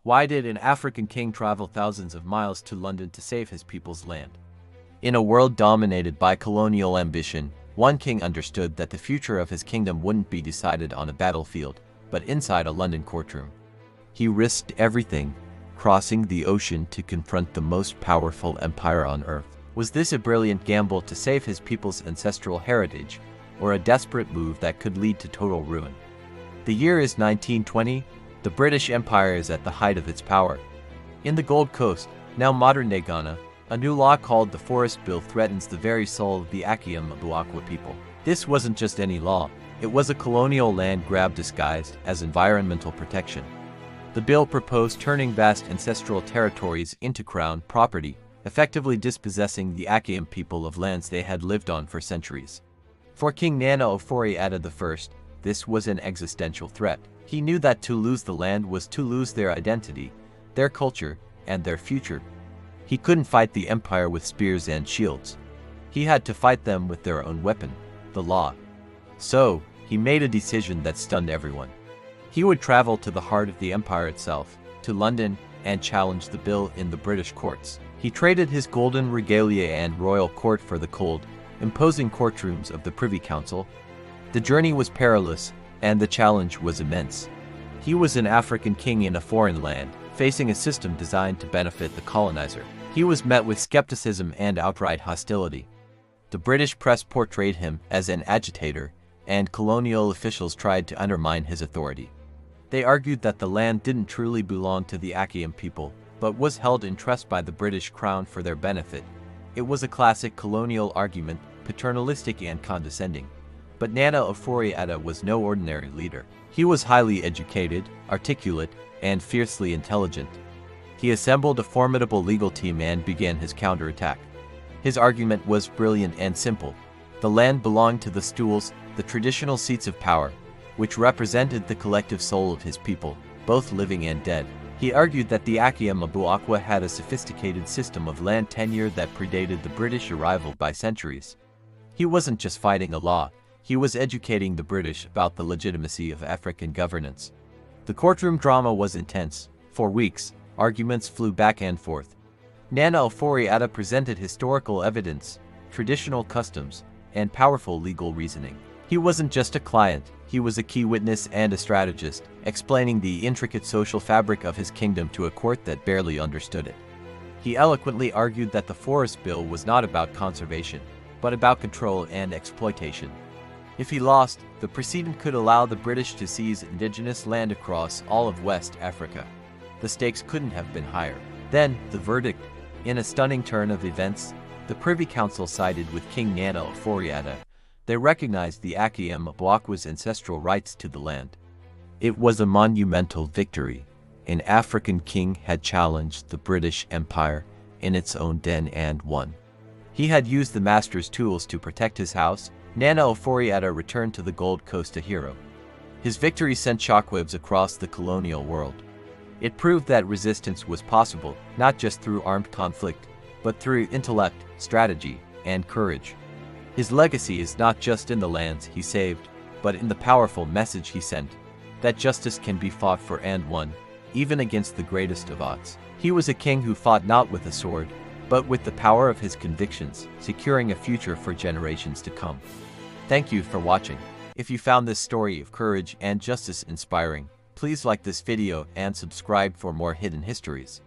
Why did an African king travel thousands of miles to London to save his people's land? In a world dominated by colonial ambition, one king understood that the future of his kingdom wouldn't be decided on a battlefield, but inside a London courtroom. He risked everything, crossing the ocean to confront the most powerful empire on earth. Was this a brilliant gamble to save his people's ancestral heritage, or a desperate move that could lead to total ruin? The year is 1920. The British Empire is at the height of its power. In the Gold Coast, now modern-day Ghana, a new law called the Forest Bill threatens the very soul of the Akyem Abuakwa people. This wasn't just any law, it was a colonial land grab disguised as environmental protection. The bill proposed turning vast ancestral territories into crown property, effectively dispossessing the Akyem people of lands they had lived on for centuries. For King Nana Ofori Atta I, this was an existential threat. He knew that to lose the land was to lose their identity, their culture, and their future. He couldn't fight the empire with spears and shields. He had to fight them with their own weapon, the law. So, he made a decision that stunned everyone. He would travel to the heart of the empire itself, to London, and challenge the bill in the British courts. He traded his golden regalia and royal court for the cold, imposing courtrooms of the Privy Council. The journey was perilous, and the challenge was immense. He was an African king in a foreign land, facing a system designed to benefit the colonizer. He was met with skepticism and outright hostility. The British press portrayed him as an agitator, and colonial officials tried to undermine his authority. They argued that the land didn't truly belong to the Akyem people, but was held in trust by the British crown for their benefit. It was a classic colonial argument, paternalistic and condescending. But Nana Ofori Atta was no ordinary leader. He was highly educated, articulate, and fiercely intelligent. He assembled a formidable legal team and began his counterattack. His argument was brilliant and simple. The land belonged to the stools, the traditional seats of power, which represented the collective soul of his people, both living and dead. He argued that the Akyem Abuakwa had a sophisticated system of land tenure that predated the British arrival by centuries. He wasn't just fighting a law, he was educating the British about the legitimacy of African governance. The courtroom drama was intense. For weeks, arguments flew back and forth. Nana Ofori Atta presented historical evidence, traditional customs, and powerful legal reasoning. He wasn't just a client, he was a key witness and a strategist, explaining the intricate social fabric of his kingdom to a court that barely understood it. He eloquently argued that the Forest Bill was not about conservation, but about control and exploitation. If he lost, the precedent could allow the British to seize indigenous land across all of West Africa. The stakes couldn't have been higher. Then, the verdict. In a stunning turn of events, the Privy Council sided with King Nana Ofori Atta. They recognized the Akyem Abuakwa's ancestral rights to the land. It was a monumental victory. An African king had challenged the British Empire in its own den and won. He had used the master's tools to protect his house. Nana Ofori Atta returned to the Gold Coast a hero. His victory sent shockwaves across the colonial world. It proved that resistance was possible, not just through armed conflict, but through intellect, strategy, and courage. His legacy is not just in the lands he saved, but in the powerful message he sent, that justice can be fought for and won, even against the greatest of odds. He was a king who fought not with a sword, but with the power of his convictions, securing a future for generations to come. Thank you for watching. If you found this story of courage and justice inspiring, please like this video and subscribe for more hidden histories.